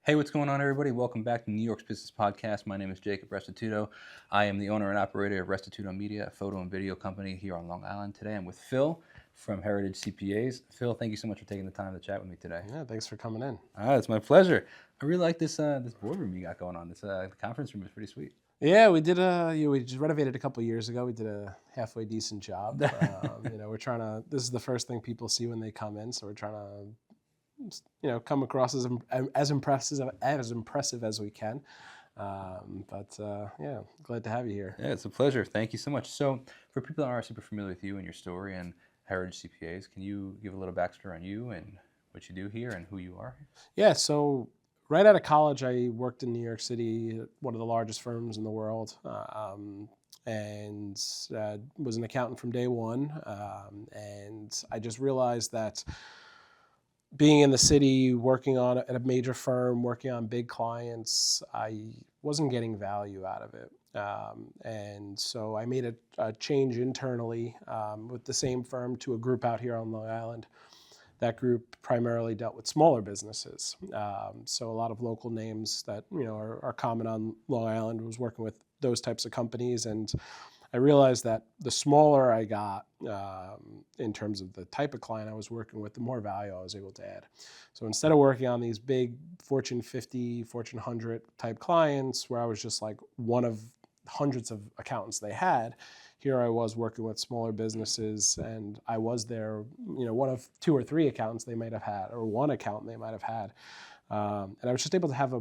Hey, what's going on, everybody? Welcome back to New York's Business Podcast. My name is Jacob Restituto. I am the owner and operator of Restituto Media, a photo and video company here on Long Island. Today, I'm with Phil from Heritage CPAs. Phil, thank you so much for taking the time to chat with me today. Yeah, thanks for coming in. It's my pleasure. I really like this boardroom you got going on. This conference room is pretty sweet. Yeah, we did we just renovated a couple of years ago. We did a halfway decent job. We're trying to. This is the first thing people see when they come in, so we're trying to, come across as impressive as we can. Glad to have you here. Yeah, it's a pleasure. Thank you so much. So, for people that aren't super familiar with you and your story and Heritage CPAs, can you give a little backstory on you and what you do here and who you are? Yeah, so right out of college, I worked in New York City, one of the largest firms in the world, and was an accountant from day one. And I just realized that being in the city, working at a major firm, working on big clients, I wasn't getting value out of it. And so I made a change internally with the same firm to a group out here on Long Island. That group primarily dealt with smaller businesses. So a lot of local names that are common on Long Island. Was working with those types of companies, and I realized that the smaller I got in terms of the type of client I was working with, the more value I was able to add. So instead of working on these big Fortune 50, Fortune 100 type clients where I was just like one of hundreds of accountants they had, here I was working with smaller businesses, and I was their, one of two or three accountants they might have had, or one accountant they might have had. And I was just able to have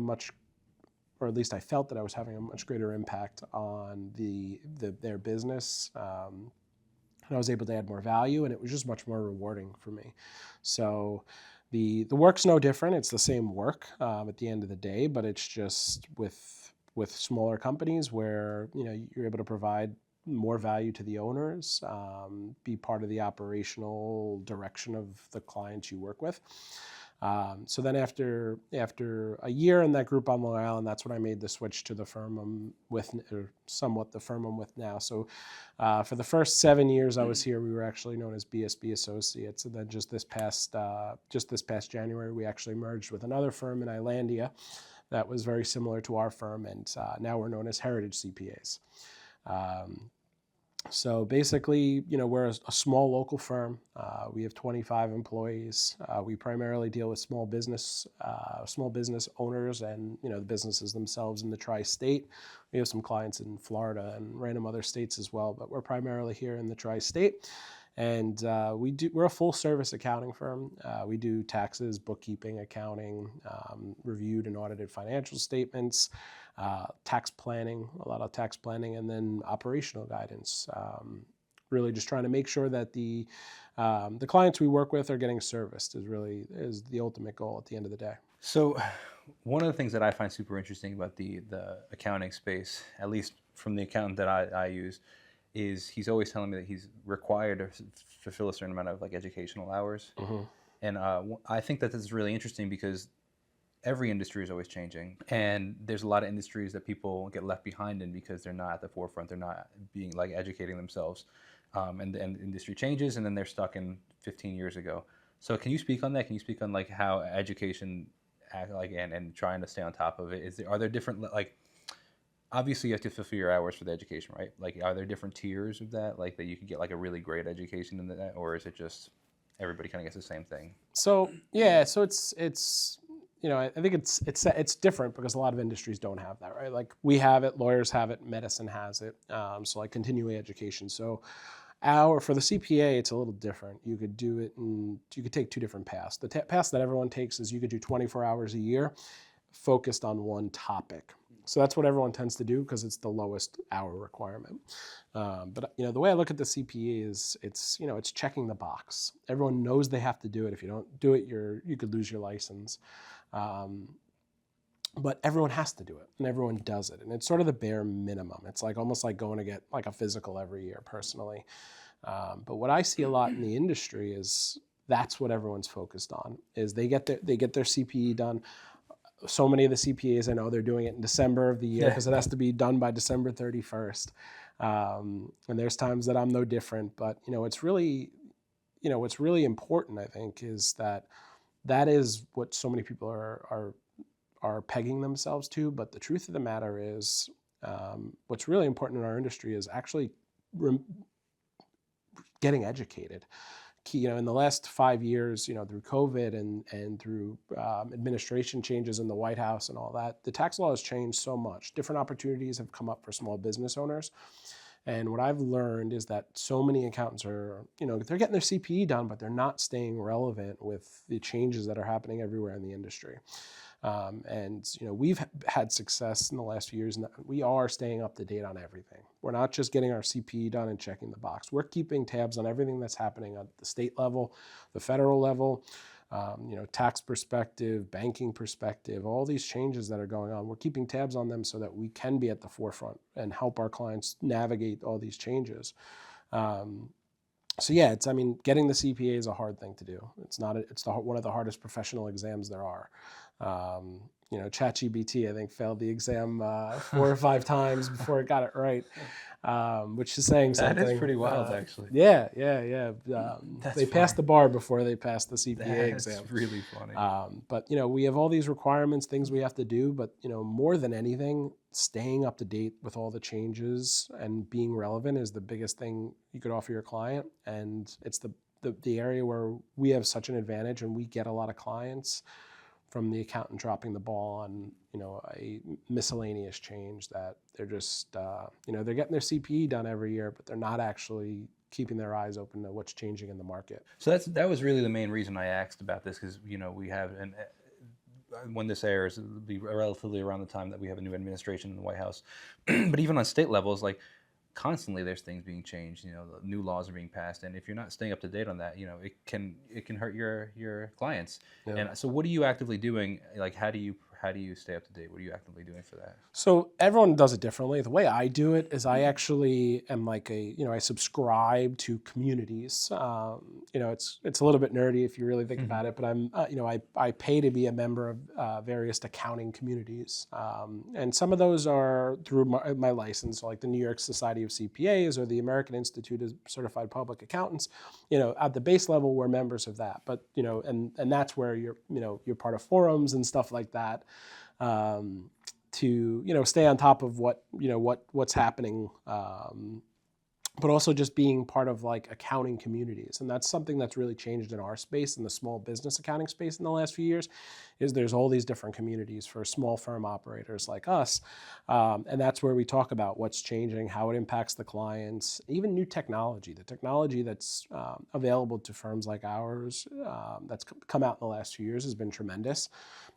or at least I felt that I was having a much greater impact on their business. And I was able to add more value, and it was just much more rewarding for me. So the work's no different. It's the same work at the end of the day, but it's just with smaller companies where you're able to provide more value to the owners, be part of the operational direction of the clients you work with. So then after a year in that group on Long Island, that's when I made the switch to the firm I'm with, or somewhat the firm I'm with now. So for the first 7 years I was here, we were actually known as BSB Associates. And then just this past January, we actually merged with another firm in Islandia that was very similar to our firm, and now we're known as Heritage CPAs. So basically, we're a small local firm. We have 25 employees. We primarily deal with small business owners and the businesses themselves in the tri-state. We have some clients in Florida and random other states as well, but we're primarily here in the tri-state. And we're a full service accounting firm. We do taxes, bookkeeping, accounting, reviewed and audited financial statements, tax planning, a lot of tax planning, and then operational guidance. Really just trying to make sure that the clients we work with are getting serviced is the ultimate goal at the end of the day. So one of the things that I find super interesting about the accounting space, at least from the accountant that I use, is he's always telling me that he's required to fulfill a certain amount of educational hours. Mm-hmm. And I think that this is really interesting because every industry is always changing, and there's a lot of industries that people get left behind in because they're not at the forefront. They're not being educating themselves, and the industry changes, and then they're stuck in 15 years ago. So can you speak on that? Can you speak on how education and trying to stay on top of it? Are there different obviously you have to fulfill your hours for the education, right? Are there different tiers of that, that you could get a really great education in that, or is it just everybody kind of gets the same thing? So yeah, so it's I think it's different because a lot of industries don't have that, right? We have it, lawyers have it, medicine has it. So continuing education. So for the CPA, it's a little different. You could do it, and you could take two different paths. The path that everyone takes is you could do 24 hours a year, focused on one topic. So that's what everyone tends to do because it's the lowest hour requirement. But the way I look at the CPA is it's checking the box. Everyone knows they have to do it. If you don't do it, you could lose your license. But everyone has to do it, and everyone does it, and it's sort of the bare minimum. It's almost like going to get a physical every year, personally. But what I see a lot in the industry is that's what everyone's focused on. Is they get their CPE done. So many of the CPAs I know, they're doing it in December of the year because it has to be done by December 31st. And there's times that I'm no different, but it's really, what's really important, I think, is that is what so many people are are pegging themselves to. But the truth of the matter is, what's really important in our industry is actually getting educated. In the last 5 years, through COVID and through administration changes in the White House and all that, the tax law has changed so much. Different opportunities have come up for small business owners. And what I've learned is that so many accountants are, they're getting their CPE done, but they're not staying relevant with the changes that are happening everywhere in the industry. We've had success in the last few years, and we are staying up to date on everything. We're not just getting our CPE done and checking the box. We're keeping tabs on everything that's happening at the state level, the federal level, tax perspective, banking perspective, all these changes that are going on. We're keeping tabs on them so that we can be at the forefront and help our clients navigate all these changes. Getting the CPA is a hard thing to do. It's one of the hardest professional exams there are. ChatGPT, I think, failed the exam 4 or 5 times before it got it right, which is saying something. That is pretty wild, actually. Yeah. They passed the bar before they passed the CPA exam. That's really funny. But we have all these requirements, things we have to do. But more than anything, staying up to date with all the changes and being relevant is the biggest thing you could offer your client. And it's the area where we have such an advantage, and we get a lot of clients from the accountant dropping the ball on, a miscellaneous change that they're just, they're getting their CPE done every year, but they're not actually keeping their eyes open to what's changing in the market. So that was really the main reason I asked about this, because, we have, and when this airs, it'll be relatively around the time that we have a new administration in the White House. But even on state levels, like, constantly there's things being changed, new laws are being passed, and if you're not staying up to date on that, it can hurt your clients. Yeah. And so what are you actively doing? Like, how do you stay up to date? What are you actively doing for that? So everyone does it differently. The way I do it is I actually am like I subscribe to communities. It's a little bit nerdy if you really think about it, but I'm, I pay to be a member of various accounting communities. And some of those are through my license, like the New York Society of CPAs or the American Institute of Certified Public Accountants. At the base level, we're members of that, but, and that's where you're part of forums and stuff like that. To stay on top of what's happening, but also just being part of like accounting communities. And that's something that's really changed in our space, in the small business accounting space in the last few years, is there's all these different communities for small firm operators like us. And that's where we talk about what's changing, how it impacts the clients, even new technology. The technology that's available to firms like ours that's come out in the last few years has been tremendous.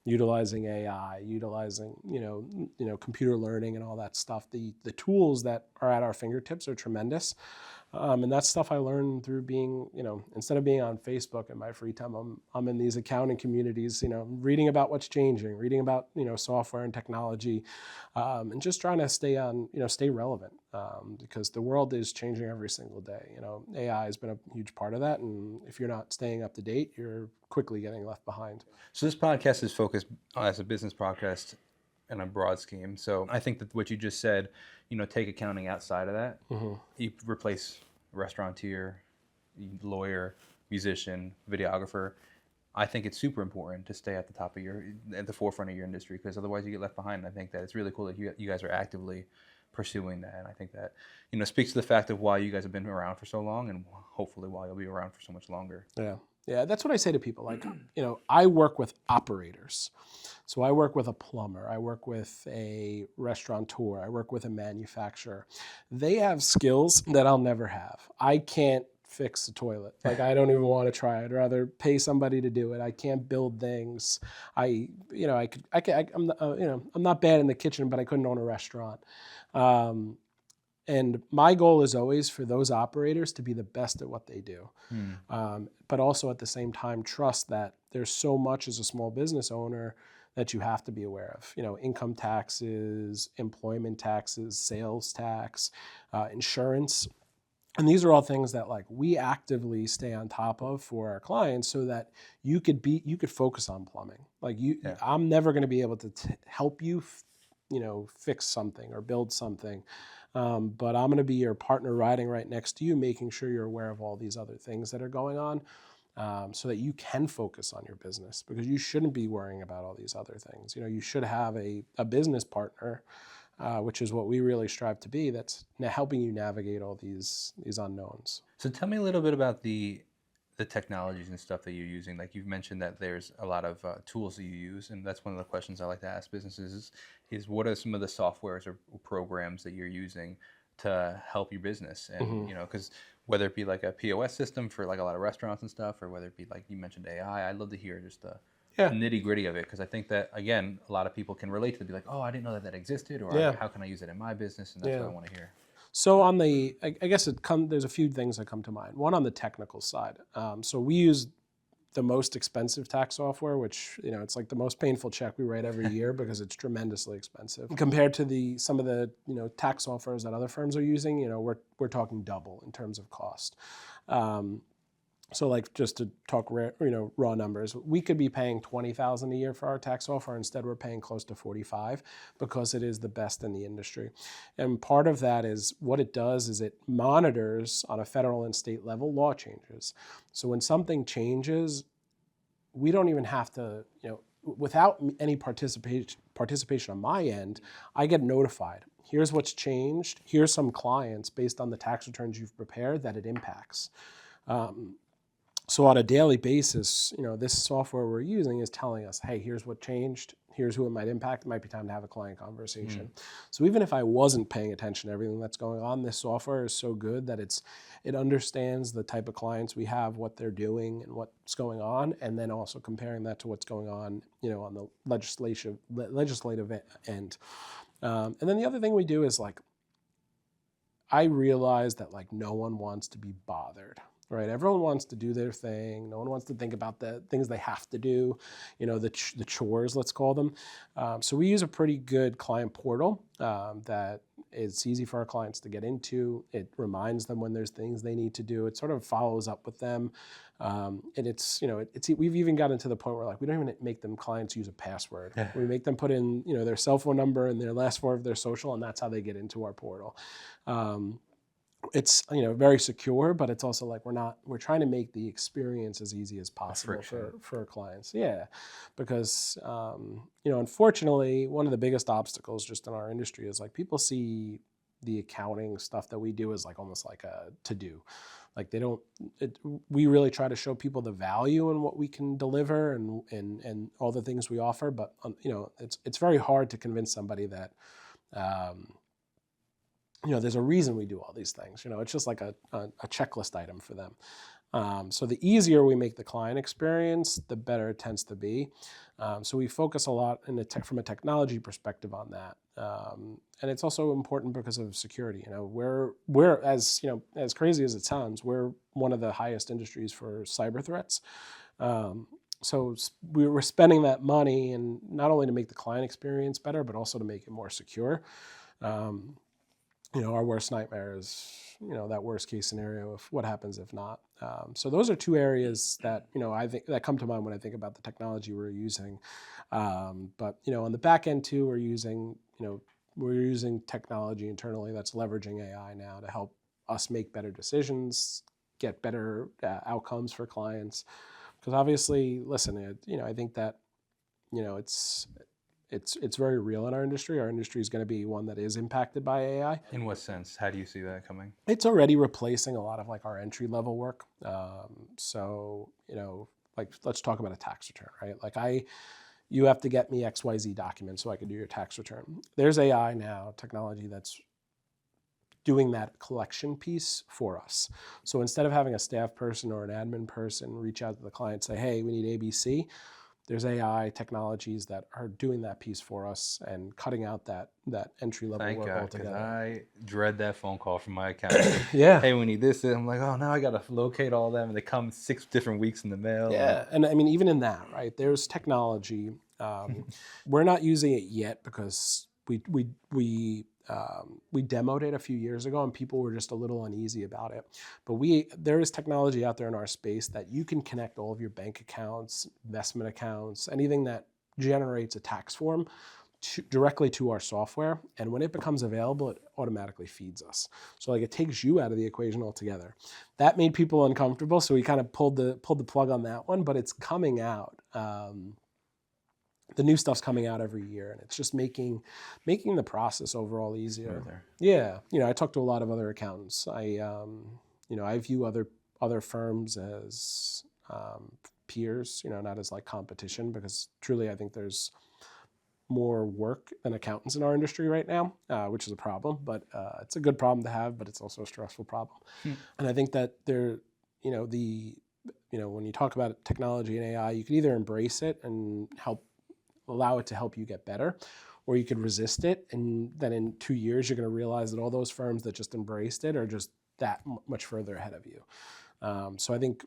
Utilizing AI, utilizing computer learning and all that stuff. The tools that are at our fingertips are tremendous, and that's stuff I learned through being instead of being on Facebook in my free time, I'm in these accounting communities, reading about what's changing, reading about software and technology, and just trying to stay relevant because the world is changing every single day. AI has been a huge part of that, and if you're not staying up to date, you're quickly getting left behind. So this podcast is focused as a business podcast in a broad scheme. So I think that what you just said, take accounting outside of that. Mm-hmm. You replace restaurateur, lawyer, musician, videographer. I think it's super important to stay at the forefront of your industry, because otherwise you get left behind. And I think that it's really cool that you guys are actively pursuing that. And I think that, speaks to the fact of why you guys have been around for so long, and hopefully why you'll be around for so much longer. Yeah, that's what I say to people. Like, I work with operators. So I work with a plumber. I work with a restaurateur. I work with a manufacturer. They have skills that I'll never have. I can't fix a toilet. Like, I don't even want to try. I'd rather pay somebody to do it. I can't build things. I'm not bad in the kitchen, but I couldn't own a restaurant. And my goal is always for those operators to be the best at what they do. But also at the same time, trust that there's so much as a small business owner that you have to be aware of. Income taxes, employment taxes, sales tax, insurance. And these are all things that we actively stay on top of for our clients, so that you could focus on plumbing. I'm never going to be able to help you, fix something or build something. But I'm going to be your partner riding right next to you, making sure you're aware of all these other things that are going on. so that you can focus on your business, because you shouldn't be worrying about all these other things. You should have a business partner, which is what we really strive to be, that's helping you navigate all these unknowns. So tell me a little bit about the technologies and stuff that you're using. Like you've mentioned that there's a lot of tools that you use, and that's one of the questions I like to ask businesses is what are some of the softwares or programs that you're using to help your business? And because whether it be like a POS system for like a lot of restaurants and stuff, or whether it be like you mentioned AI, I'd love to hear just the nitty gritty of it, because I think that again a lot of people can relate to it, be like, oh, I didn't know that existed, or how can I use it in my business? And that's what I want to hear. So on I guess there's a few things that come to mind. One, on the technical side. So we use the most expensive tax software, which, it's like the most painful check we write every year because it's tremendously expensive compared to some of the, tax softwares that other firms are using. We're talking double in terms of cost. So like, just to talk raw numbers, we could be paying $20,000 a year for our tax software. Instead, we're paying close to $45,000 because it is the best in the industry. And part of that is what it does is it monitors on a federal and state level law changes. So when something changes, we don't even have to, without any participation on my end, I get notified. Here's what's changed. Here's some clients based on the tax returns you've prepared that it impacts. So on a daily basis, this software we're using is telling us, hey, here's what changed. Here's who it might impact. It might be time to have a client conversation. So even if I wasn't paying attention to everything that's going on, this software is so good that it understands the type of clients we have, what they're doing and what's going on, and then also comparing that to what's going on, on the legislative end. And then the other thing we do is I realize that no one wants to be bothered. Right, everyone wants to do their thing. No one wants to think about the things they have to do, the chores, let's call them. So we use a pretty good client portal that is easy for our clients to get into. It reminds them when there's things they need to do. It sort of follows up with them, and we've even gotten to the point where we don't even make them clients use a password. We make them put in their cell phone number and their last four of their social, and that's how they get into our portal. It's very secure, but it's also we're trying to make the experience as easy as possible for clients. Yeah, because unfortunately, one of the biggest obstacles just in our industry is people see the accounting stuff that we do as almost like a to-do. We really try to show people the value in what we can deliver and all the things we offer, but it's very hard to convince somebody that there's a reason we do all these things. It's just like a checklist item for them. So the easier we make the client experience, the better it tends to be. So we focus a lot from a technology perspective on that. And it's also important because of security. We're as crazy as it sounds, we're one of the highest industries for cyber threats. So we're spending that money, and not only to make the client experience better, but also to make it more secure. Our worst nightmare is, that worst case scenario of what happens if not. So those are two areas that, I think that come to mind when I think about the technology we're using. But, on the back end too, we're using technology internally that's leveraging AI now to help us make better decisions, get better outcomes for clients. Because obviously, listen, I think that, it's very real in our industry. Our industry is going to be one that is impacted by AI. In what sense? How do you see that coming? It's already replacing a lot of our entry level work. Let's talk about a tax return, right? You have to get me XYZ documents so I can do your tax return. There's AI now, technology that's doing that collection piece for us. So instead of having a staff person or an admin person reach out to the client and say, hey, we need ABC, there's AI technologies that are doing that piece for us and cutting out that entry-level work altogether. Because I dread that phone call from my accountant. Yeah. Hey, we need this. And I'm like, oh, now I got to locate all of them. And they come 6 different weeks in the mail. Yeah, and I mean, even in that, right, there's technology. We're not using it yet because we demoed it a few years ago and people were just a little uneasy about it. But there is technology out there in our space that you can connect all of your bank accounts, investment accounts, anything that generates a tax form directly to our software, and when it becomes available, it automatically feeds us. So like it takes you out of the equation altogether. That made people uncomfortable, so we kind of pulled the plug on that one. But it's coming out. The new stuff's coming out every year, and it's just making the process overall easier. Smoother. Yeah, I talk to a lot of other accountants. I view other firms as peers, not as like competition, because truly I think there's more work than accountants in our industry right now, which is a problem. But it's a good problem to have, but it's also a stressful problem. And I think that when you talk about technology and AI, you can either embrace it and allow it to help you get better, or you could resist it, and then in 2 years you're going to realize that all those firms that just embraced it are just that much further ahead of you. So I think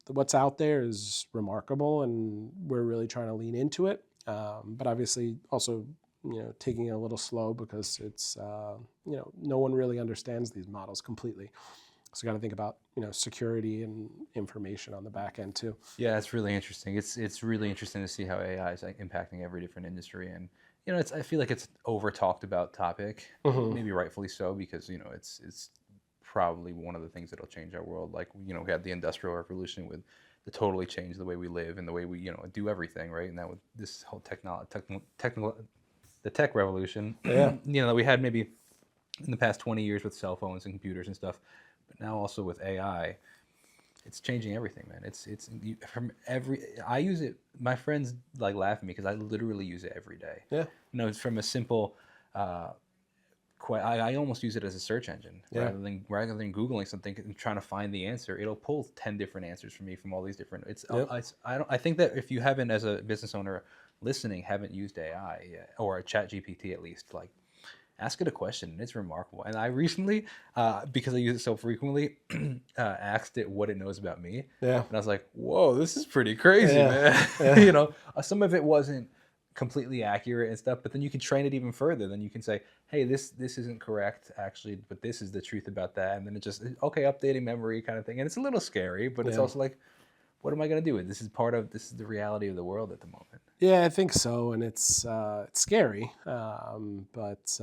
what's out there is remarkable, and we're really trying to lean into it. But obviously also taking it a little slow, because it's no one really understands these models completely. So you got to think about security and information on the back end too. Yeah, it's really interesting. It's really interesting to see how AI is like impacting every different industry, and I feel like it's over talked about topic, maybe rightfully so, because it's probably one of the things that'll change our world. Like we had the Industrial Revolution that totally changed the way we live and the way we do everything, right? And that with this whole the tech revolution, that we had maybe in the past 20 years with cell phones and computers and stuff. But now also with AI, it's changing everything, man. I use it. My friends like laugh at me because I literally use it every day. Yeah. It's from a simple. I almost use it as a search engine rather than Googling something and trying to find the answer. It'll pull 10 different answers for me from all these different. I think that if you haven't, as a business owner listening, haven't used AI yet, or a Chat GPT at least, like, ask it a question, and it's remarkable. And I recently, because I use it so frequently, asked it what it knows about me. Yeah. And I was like, whoa, this is pretty crazy, man. Yeah. Some of it wasn't completely accurate and stuff, but then you can train it even further. Then you can say, hey, this isn't correct, actually, but this is the truth about that. And then it just, updating memory kind of thing. And it's a little scary, but it's also like, what am I going to do with this? This is the reality of the world at the moment. Yeah, I think so, and it's scary. But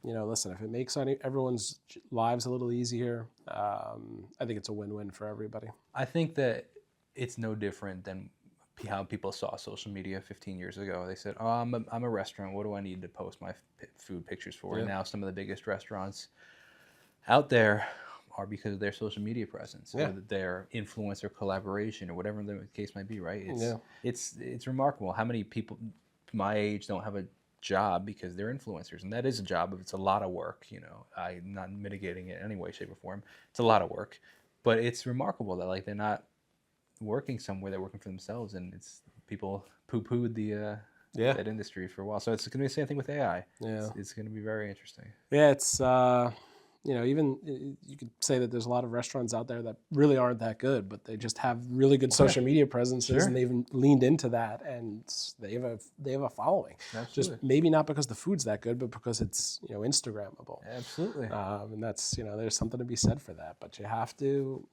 listen, if it makes everyone's lives a little easier, I think it's a win-win for everybody. I think that it's no different than how people saw social media 15 years ago. They said, "Oh, I'm a restaurant. What do I need to post my food pictures for?" And now some of the biggest restaurants out there are because of their social media presence or their influencer collaboration or whatever the case might be, right? It's remarkable how many people my age don't have a job because they're influencers, and that is a job. It's a lot of work, I'm not mitigating it in any way, shape, or form. It's a lot of work, but it's remarkable that like they're not working somewhere, they're working for themselves, and it's people poo-pooed that industry for a while. So it's going to be the same thing with AI. It's going to be very interesting. Yeah, it's even you could say that there's a lot of restaurants out there that really aren't that good, but they just have really good social media presences, and they've leaned into that, and they have a following. Absolutely. Just maybe not because the food's that good, but because it's Instagrammable. Absolutely. And that's there's something to be said for that. But you have to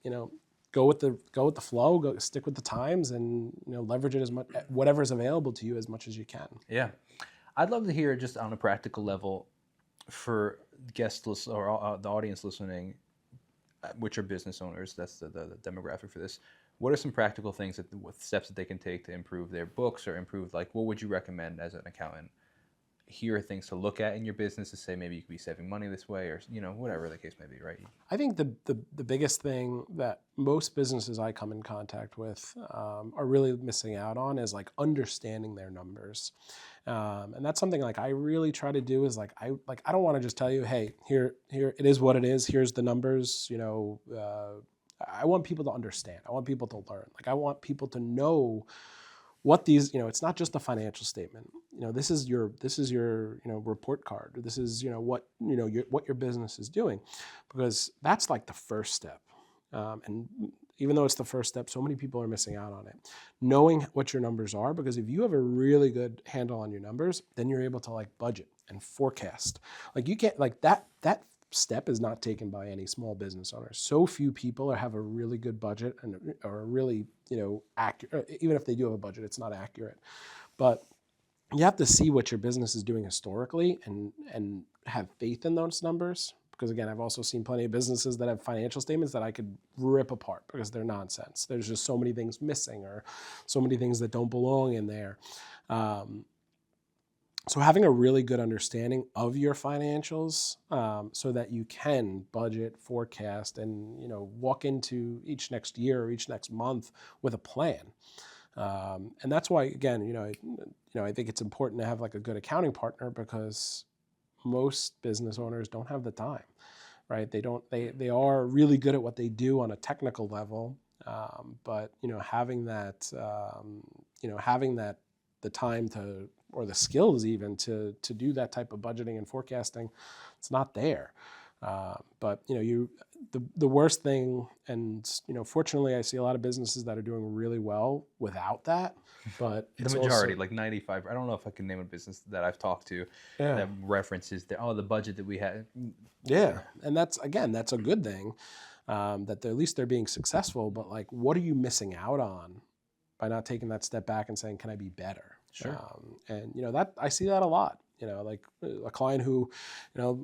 go with the flow, stick with the times, and leverage it as much, whatever's available to you, as much as you can. Yeah, I'd love to hear just on a practical level for guests or the audience listening, which are business owners. That's the demographic for this. What are some practical things steps that they can take to improve their books or improve, like, what would you recommend as an accountant? Here are things to look at in your business to say maybe you could be saving money this way, or whatever the case may be, right? I think the biggest thing that most businesses I come in contact with are really missing out on is like understanding their numbers, and that's something like I really try to do. Is like I don't want to just tell you, hey, here it is what it is. Here's the numbers. I want people to understand. I want people to learn. Like I want people to know what these, it's not just a financial statement. This is your report card. This is what your business is doing, because that's like the first step. And even though it's the first step, so many people are missing out on it. Knowing what your numbers are, because if you have a really good handle on your numbers, then you're able to like budget and forecast. Like you can't, like that step is not taken by any small business owner. So few people have a really good budget or really accurate. Even if they do have a budget, it's not accurate. But you have to see what your business is doing historically and have faith in those numbers. Because again, I've also seen plenty of businesses that have financial statements that I could rip apart because they're nonsense. There's just so many things missing or so many things that don't belong in there. So having a really good understanding of your financials, so that you can budget, forecast, and walk into each next year or each next month with a plan. And that's why, again, I think it's important to have like a good accounting partner, because most business owners don't have the time, right? They are really good at what they do on a technical level, but having that, the time to, or the skills even to do that type of budgeting and forecasting, it's not there. But the worst thing, and fortunately, I see a lot of businesses that are doing really well without that. But The it's majority, also, like 95. I don't know if I can name a business that I've talked to yeah, that references the budget that we had. yeah, and that's a good thing, that at least they're being successful. But like, what are you missing out on by not taking that step back and saying, can I be better? Sure. And that I see that a lot. Like a client who,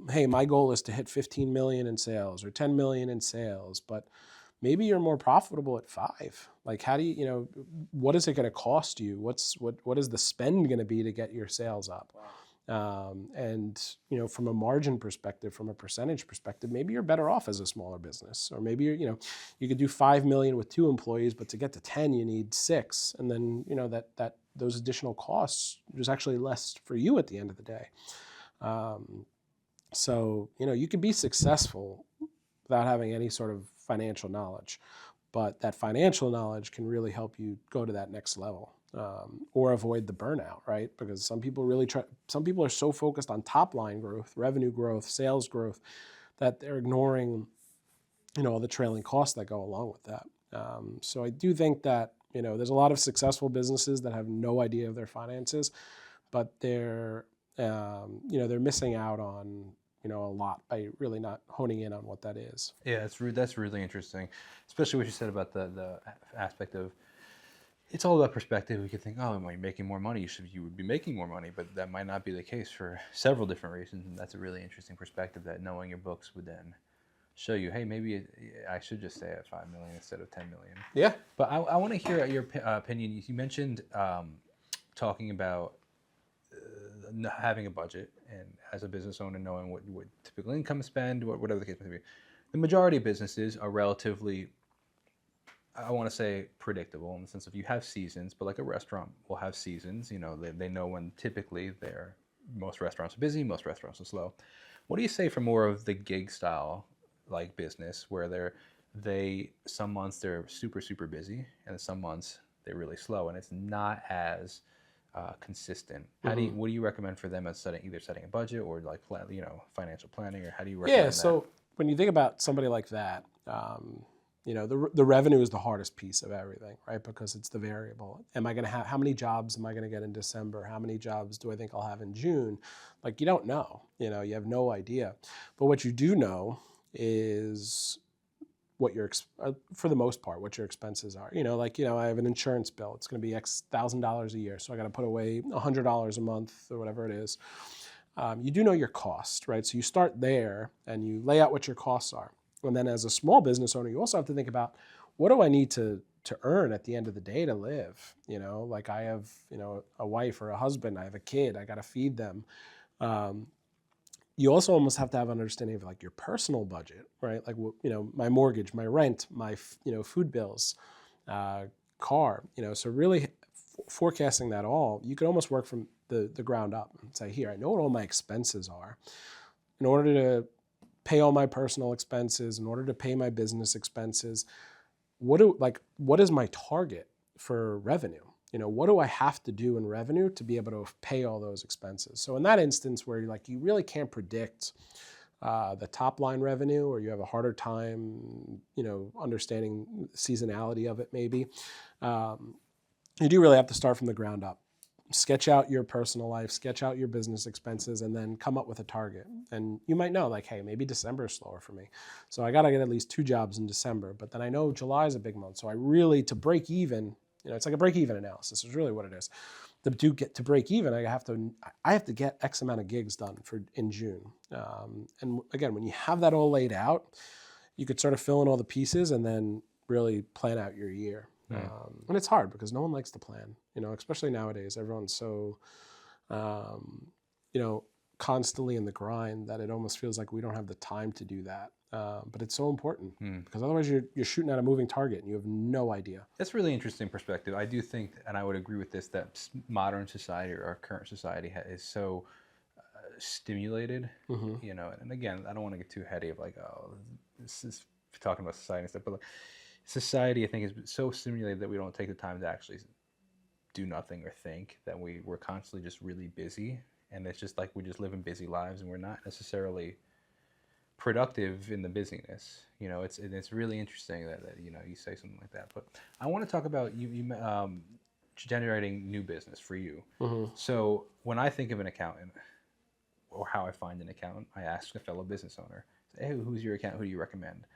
hey, my goal is to hit 15 million in sales or 10 million in sales, but maybe you're more profitable at 5. Like, how do what is it going to cost you? What is the spend going to be to get your sales up? And from a margin perspective, from a percentage perspective, maybe you're better off as a smaller business, or maybe you could do 5 million with 2 employees, but to get to 10, you need 6, and then that those additional costs, there's actually less for you at the end of the day. So you can be successful without having any sort of financial knowledge, but that financial knowledge can really help you go to that next level. Or avoid the burnout, right? Because some people are so focused on top line growth, revenue growth, sales growth, that they're ignoring, all the trailing costs that go along with that. So I do think that, there's a lot of successful businesses that have no idea of their finances, but they're missing out on, a lot by really not honing in on what that is. Yeah, that's really interesting, especially what you said about the aspect of, it's all about perspective. We could think, oh, am I making more money? You would be making more money, but that might not be the case for several different reasons. And that's a really interesting perspective, that knowing your books would then show you, hey, maybe I should just stay at 5 million instead of 10 million. Yeah. But I want to hear your opinion. You mentioned talking about having a budget, and as a business owner, knowing what typical income spend, whatever the case may be. The majority of businesses are relatively, I want to say, predictable, in the sense of you have seasons, but like a restaurant will have seasons. They know when typically most restaurants are busy, most restaurants are slow. What do you say for more of the gig style like business, where some months they're super, super busy, and some months they're really slow, and it's not as consistent? What do you recommend for them as either setting a budget or like financial planning, or how do you recommend that? So when you think about somebody like that, the revenue is the hardest piece of everything, right? Because it's the variable. How many jobs am I going to get in December? How many jobs do I think I'll have in June? Like, you don't know, you have no idea. But what you do know is what for the most part, what your expenses are. I have an insurance bill. It's going to be X $1,000 a year. So I got to put away $100 a month or whatever it is. You do know your cost, right? So you start there and you lay out what your costs are. And then as a small business owner, you also have to think about, what do I need to earn at the end of the day to live? Like I have, a wife or a husband, I have a kid, I got to feed them. You also almost have to have an understanding of like your personal budget, right? Like, my mortgage, my rent, my, food bills, car, so really forecasting that all, you can almost work from the ground up and say, here, I know what all my expenses are. In order to pay all my personal expenses, in order to pay my business expenses, what is my target for revenue? What do I have to do in revenue to be able to pay all those expenses? So in that instance where you really can't predict the top line revenue, or you have a harder time, understanding seasonality of it maybe, you do really have to start from the ground up. Sketch out your personal life, sketch out your business expenses, and then come up with a target. And you might know, like, hey, maybe December is slower for me. So I got to get at least 2 jobs in December. But then I know July is a big month. So to break even, it's like a break even analysis is really what it is. to break even, I have to get X amount of gigs done in June. And again, when you have that all laid out, you could sort of fill in all the pieces and then really plan out your year. And it's hard because no one likes to plan, especially nowadays. Everyone's so, constantly in the grind that it almost feels like we don't have the time to do that. But it's so important because otherwise you're shooting at a moving target and you have no idea. That's really interesting perspective. I do think, and I would agree with this, that modern society or our current society is so stimulated, and again, I don't want to get too heady of like, oh, this is talking about society and stuff, but like, society, I think, is so stimulated that we don't take the time to actually do nothing or think, that we're constantly just really busy, and it's just like we just live in busy lives and we're not necessarily productive in the busyness. It's really interesting that you say something like that. But I want to talk about you generating new business for you. So when I think of an accountant, or how I find an accountant, I ask a fellow business owner, hey, who's your accountant? Who do you recommend?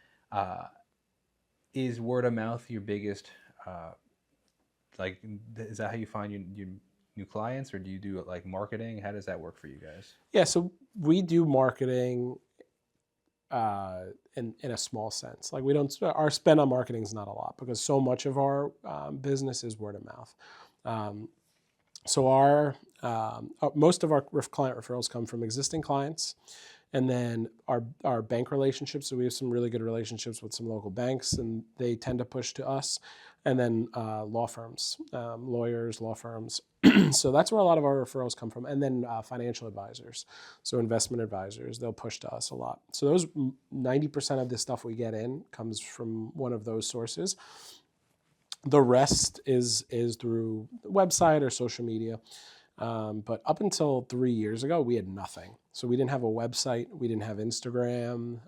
Is word of mouth your biggest, is that how you find your new clients, or do you do like marketing? How does that work for you guys? Yeah, so we do marketing in a small sense. Like our spend on marketing is not a lot because so much of our business is word of mouth. So most of our client referrals come from existing clients, and then our bank relationships. So we have some really good relationships with some local banks, and they tend to push to us. And then law firms, lawyers, law firms. So that's where a lot of our referrals come from. And then financial advisors, so investment advisors, they'll push to us a lot. So those 90% of the stuff we get in comes from one of those sources. The rest is through the website or social media. But up until 3 years ago, we had nothing. So we didn't have a website. We didn't have Instagram.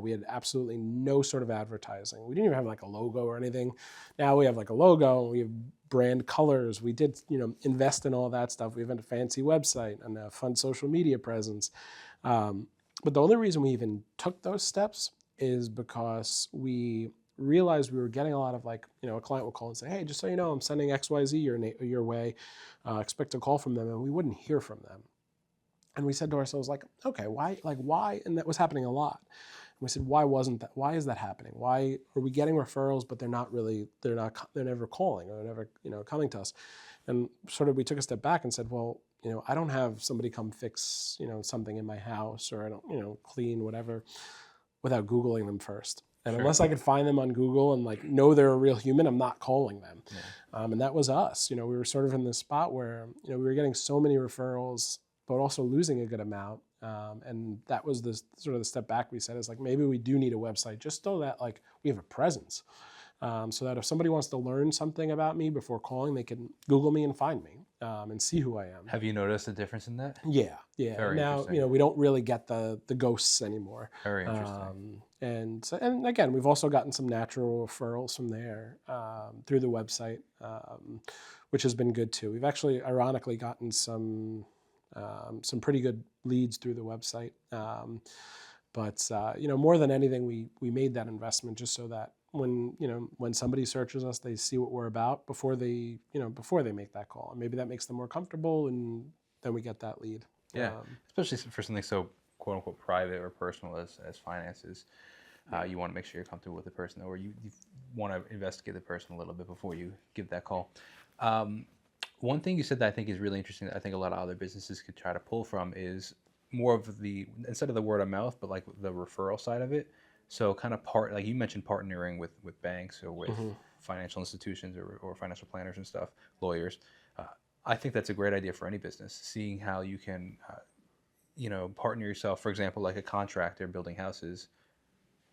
We had absolutely no sort of advertising. We didn't even have like a logo or anything. Now we have like a logo. We have brand colors. We did, invest in all that stuff. We have a fancy website and a fun social media presence. But the only reason we even took those steps is because we realized we were getting a lot of a client would call and say, hey, just so you know, I'm sending XYZ your way, expect a call from them, and we wouldn't hear from them. And we said to ourselves, okay, why? And that was happening a lot. And we said, why is that happening? Why are we getting referrals, but they're never calling, or they're never, coming to us? And sort of we took a step back and said, well, I don't have somebody come fix, something in my house, or I don't, clean whatever, without Googling them first. And unless I could find them on Google and know they're a real human, I'm not calling them. Yeah. And that was us. We were sort of in this spot where we were getting so many referrals, but also losing a good amount. And that was the sort of the step back we said is maybe we do need a website just so that we have a presence. So that if somebody wants to learn something about me before calling, they can Google me and find me and see who I am. Have you noticed a difference in that? Yeah. Very now, we don't really get the ghosts anymore. Very interesting. And again, we've also gotten some natural referrals from there through the website, which has been good too. We've actually, ironically, gotten some pretty good leads through the website. But more than anything, we made that investment just so that when somebody searches us, they see what we're about before they make that call. And maybe that makes them more comfortable, and then we get that lead. Yeah, especially for something so quote unquote private or personal as finances. You want to make sure you're comfortable with the person, or you want to investigate the person a little bit before you give that call. One thing you said that I think is really interesting that I think a lot of other businesses could try to pull from is more of instead of the word of mouth, but the referral side of it. So kind of like you mentioned, partnering with banks or with financial institutions or financial planners and stuff, lawyers. I think that's a great idea for any business, seeing how you can, partner yourself, for example, like a contractor building houses,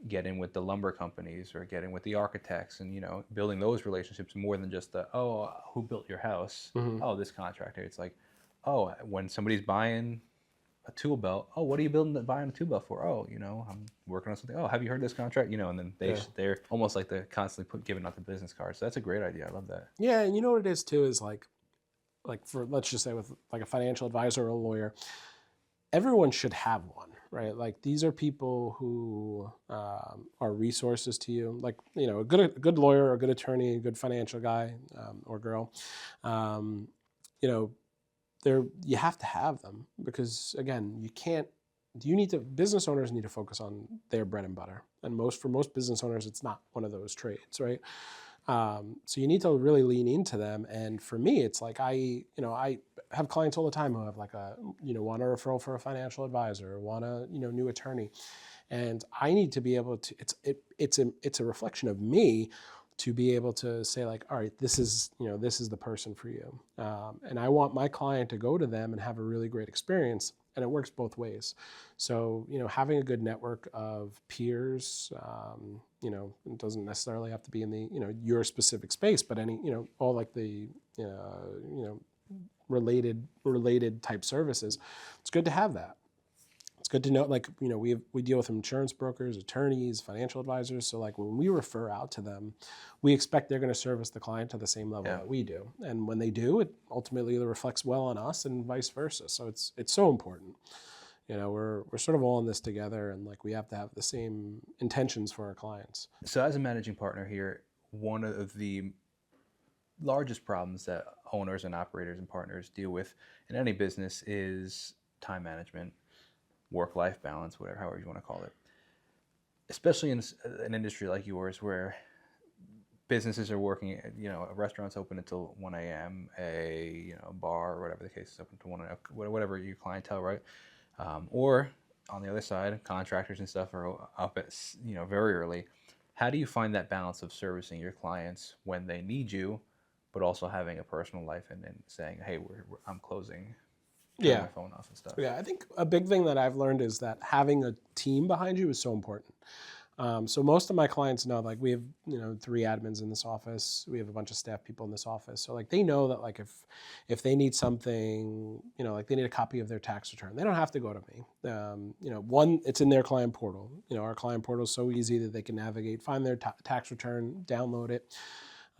get in with the lumber companies or get in with the architects and, building those relationships more than just who built your house? Oh, this contractor. It's when somebody's buying a tool belt, what are you buying a tool belt for? I'm working on something. Have you heard this contract? And then they're almost like they're constantly giving out the business cards. So that's a great idea. I love that. Yeah, and you know what it is too is for, let's just say with a financial advisor or a lawyer, everyone should have one, right? These are people who are resources to you. A good lawyer, a good attorney, a good financial guy or girl. you have to have them because again, business owners need to focus on their bread and butter. And for most business owners, it's not one of those trades, right? So you need to really lean into them. And for me, it's like I have clients all the time who have like want a referral for a financial advisor or want a new attorney, and I need to be able to. It's a reflection of me to be able to say like, all right, this is the person for you, and I want my client to go to them and have a really great experience. And it works both ways. So, having a good network of peers, it doesn't necessarily have to be in the, your specific space, but any, all like the, related type services. It's good to have that. It's good to know, like, we deal with insurance brokers, attorneys, financial advisors. So like when we refer out to them, we expect they're going to service the client to the same level that we do. And when they do, it ultimately reflects well on us and vice versa. So it's so important. We're sort of all in this together, and like we have to have the same intentions for our clients. So as a managing partner here, one of the largest problems that owners and operators and partners deal with in any business is time management, work-life balance, however you want to call it. Especially in an industry like yours where businesses are working, a restaurant's open until 1 a.m., a bar or whatever the case is open to 1 a.m., whatever your clientele, right? Or on the other side, contractors and stuff are up at very early. How do you find that balance of servicing your clients when they need you, but also having a personal life and saying, hey, I'm closing, turn my phone off and stuff? Yeah, I think a big thing that I've learned is that having a team behind you is so important. So most of my clients know, like we have, 3 admins in this office. We have a bunch of staff people in this office. So like they know that like if they need something, like they need a copy of their tax return, they don't have to go to me. One, it's in their client portal. Our client portal is so easy that they can navigate, find their tax return, download it.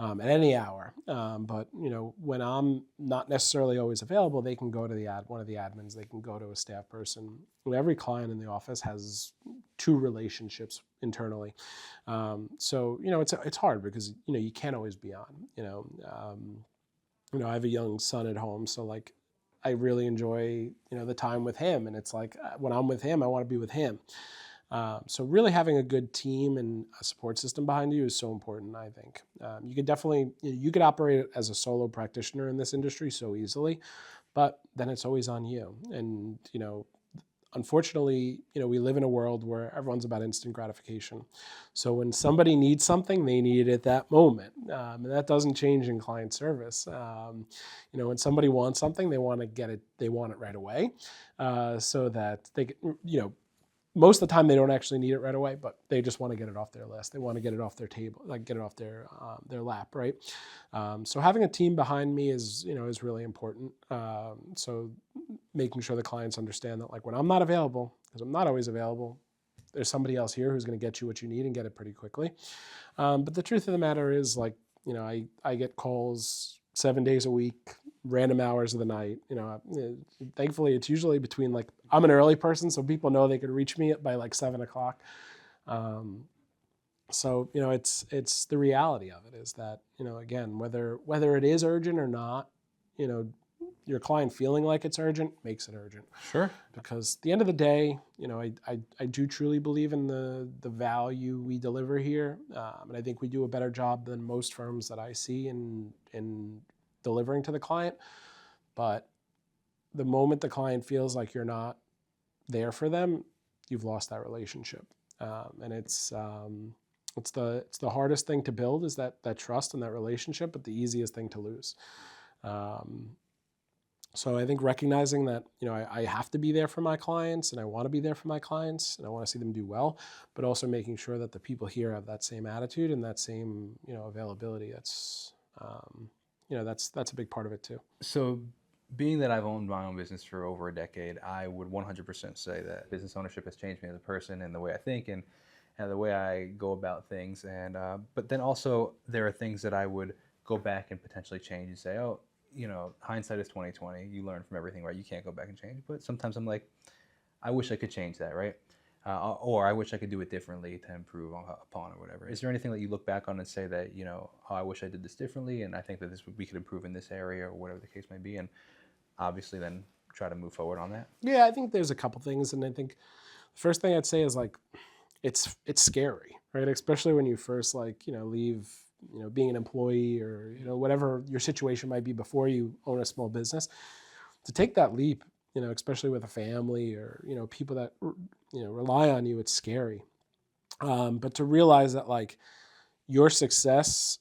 At any hour. But when I'm not necessarily always available, they can go to one of the admins. They can go to a staff person. Every client in the office has 2 relationships internally. So it's hard because you can't always be on. I have a young son at home, so like I really enjoy the time with him, and it's like when I'm with him, I want to be with him. So really having a good team and a support system behind you is so important, I think. You could definitely, you could operate as a solo practitioner in this industry so easily, but then it's always on you. And, unfortunately, we live in a world where everyone's about instant gratification. So when somebody needs something, they need it at that moment. And that doesn't change in client service. When somebody wants something, they want to get it, they want it right away, so that they can, most of the time they don't actually need it right away, but they just want to get it off their list. They want to get it off their table, like get it off their lap, right? So having a team behind me is really important. So making sure the clients understand that like when I'm not available, because I'm not always available, there's somebody else here who's going to get you what you need and get it pretty quickly. But the truth of the matter is like, I get calls 7 days a week, random hours of the night. Thankfully it's usually between like, I'm an early person, so people know they could reach me by like 7 o'clock. So it's the reality of it is that again, whether it is urgent or not, your client feeling like it's urgent makes it urgent. Sure. Because at the end of the day, I do truly believe in the value we deliver here, and I think we do a better job than most firms that I see in delivering to the client. But the moment the client feels like you're not there for them, you've lost that relationship, and it's the hardest thing to build is that trust and that relationship, but the easiest thing to lose. So I think recognizing that I have to be there for my clients, and I want to be there for my clients, and I want to see them do well, but also making sure that the people here have that same attitude and that same availability. That's that's a big part of it too. So being that I've owned my own business for over a decade, I would 100% say that business ownership has changed me as a person and the way I think and the way I go about things. And but then also there are things that I would go back and potentially change and say, oh, hindsight is 20/20. You learn from everything, right? You can't go back and change. But sometimes I'm like, I wish I could change that, right? or I wish I could do it differently to improve upon, or whatever. Is there anything that you look back on and say that, oh, I wish I did this differently, and I think that we could improve in this area, or whatever the case may be, and obviously then try to move forward on that? Yeah, I think there's a couple things, and I think the first thing I'd say is like it's scary, right? Especially when you first leave being an employee or whatever your situation might be before you own a small business. To take that leap, especially with a family or people that rely on you, it's scary. But to realize that like your success,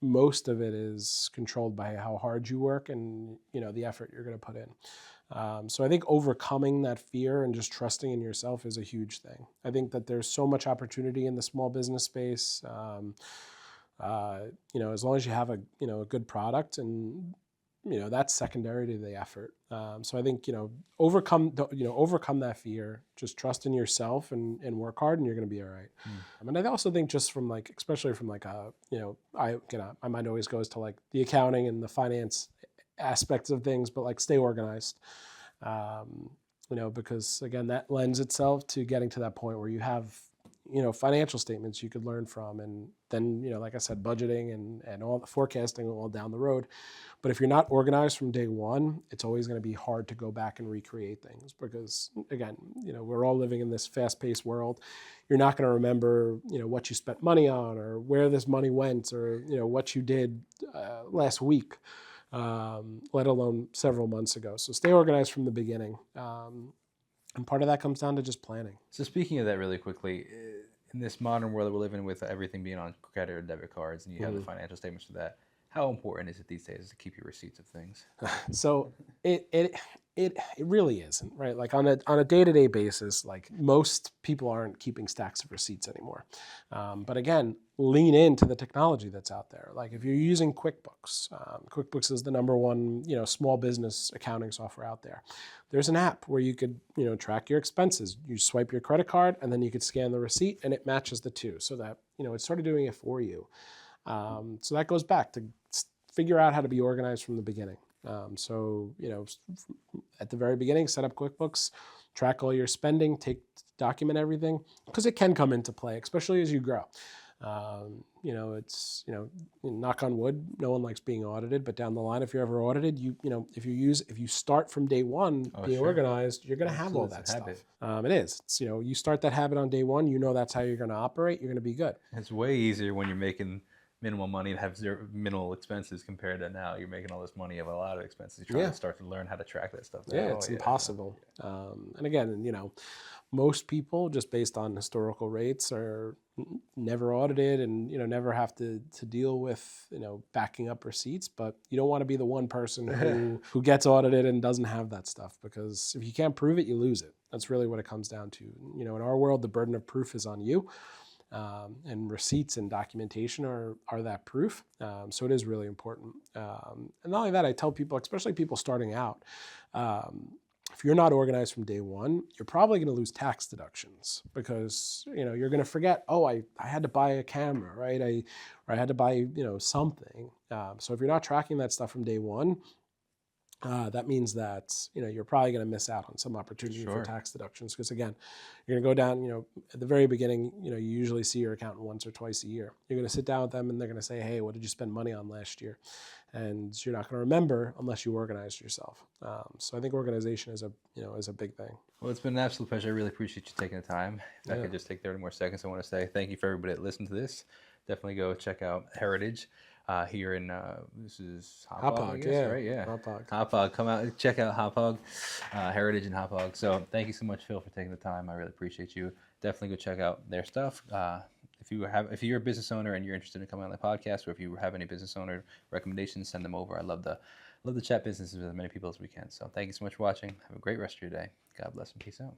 most of it is controlled by how hard you work and the effort you're going to put in. So I think overcoming that fear and just trusting in yourself is a huge thing. I think that there's so much opportunity in the small business space. As long as you have a good product, and that's secondary to the effort. So I think overcome that fear. Just trust in yourself and work hard, and you're going to be all right. And I also think just from especially from my mind always goes to like the accounting and the finance aspects of things, but stay organized. Because again, that lends itself to getting to that point where you have financial statements you could learn from, and then like I said, budgeting and all the forecasting all down the road. But if you're not organized from day one, it's always going to be hard to go back and recreate things, because again, we're all living in this fast-paced world. You're not going to remember what you spent money on, or where this money went, or what you did last week, let alone several months ago. So stay organized from the beginning. And part of that comes down to just planning. So speaking of that really quickly, in this modern world that we're living with, everything being on credit or debit cards, and you have the financial statements for that, how important is it these days to keep your receipts of things? So it really isn't, right? Like on a day-to-day basis, like most people aren't keeping stacks of receipts anymore. But again, lean into the technology that's out there. Like if you're using QuickBooks, QuickBooks is the number one small business accounting software out there. There's an app where you could track your expenses. You swipe your credit card, and then you could scan the receipt, and it matches the two, so that it's sort of doing it for you. So that goes back to figure out how to be organized from the beginning. So at the very beginning, set up QuickBooks, track all your spending, document everything, because it can come into play, especially as you grow. It's knock on wood, no one likes being audited, but down the line, if you're ever audited, if you start from day one being organized, you're going to have all that stuff. It is. It's, you start that habit on day one, that's how you're going to operate. You're going to be good. It's way easier when you're making minimal money and have minimal expenses compared to now you're making all this money of a lot of expenses. You're trying to start to learn how to track that stuff. It's impossible. And again, most people, just based on historical rates, are never audited and never have to deal with backing up receipts. But you don't want to be the one person who gets audited and doesn't have that stuff, because if you can't prove it, you lose it. That's really what it comes down to. In our world, the burden of proof is on you. And receipts and documentation are that proof. So it is really important. And not only that, I tell people, especially people starting out, if you're not organized from day one, you're probably going to lose tax deductions, because you're going to forget, I had to buy a camera, right? Or I had to buy something. So if you're not tracking that stuff from day one, that means that you're probably going to miss out on some opportunity for tax deductions, because again, you're going to go down. At the very beginning, you usually see your accountant once or twice a year. You're going to sit down with them, and they're going to say, "Hey, what did you spend money on last year?" And you're not going to remember unless you organize yourself. So I think organization is a big thing. Well, it's been an absolute pleasure. I really appreciate you taking the time. If I could just take 30 more seconds, I want to say thank you for everybody that listened to this. Definitely go check out Heritage. Here in this is Hauppauge, I guess, right? Yeah, Hauppauge. Come out, check out Hauppauge, Heritage and Hauppauge. So thank you so much, Phil, for taking the time. I really appreciate you. Definitely go check out their stuff. If you're a business owner and you're interested in coming on the podcast, or if you have any business owner recommendations, send them over. I love to chat businesses with as many people as we can. So thank you so much for watching. Have a great rest of your day. God bless and peace out.